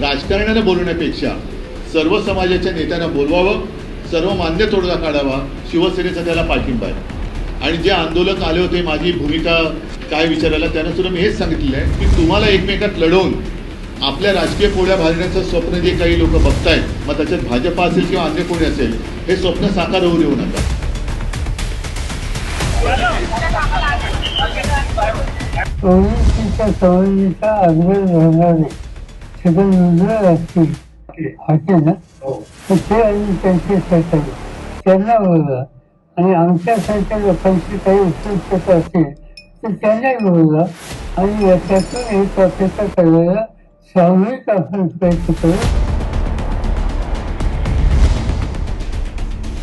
राजकारणाने बोलण्यापेक्षा सर्व समाजाच्या नेत्यांना बोलवावं, सर्व मान्य तोडगा काढावा, शिवसेनेचा त्याला पाठिंबा आहे. आणि जे आंदोलक आले होते माझी भूमिका काय विचारायला, त्यांना सुद्धा मी हेच सांगितलेलं आहे की तुम्हाला एकमेकात लढवून आपल्या राजकीय पोळ्या भाजण्याचं स्वप्न जे काही लोक बघतायत, मग त्याच्यात भाजपा असेल किंवा अन्य कोणी असेल, हे स्वप्न साकार होऊ देऊ नका. ओबीसीच्या समाजाचा आग्रह धरणारे सगळे असतील होते ना, तर ते आणि त्यांचे सरकार त्यांना बोलवा. आणि आमच्यासारख्या लोकांची काही उत्सुकता असेल तर त्यांनाही बोलवा. आणि याच्यातून एक पक्षाचा करायला सामूहिक आपण प्रयत्न करू.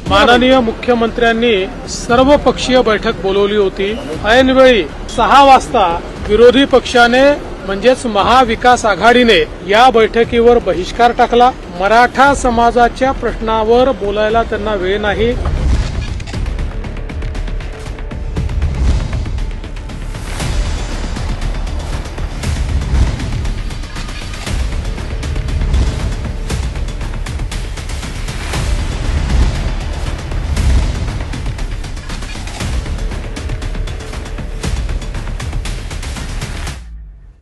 माननीय मुख्यमंत्र्यांनी सर्वपक्षीय बैठक बोलवली होती. ऐनवेळी 6 वाजता विरोधी पक्षाने म्हणजेच महाविकास आघाडीने या बैठकीवर बहिष्कार टाकला. मराठा समाजाच्या प्रश्नावर बोलायला त्यांना वेळ नाही.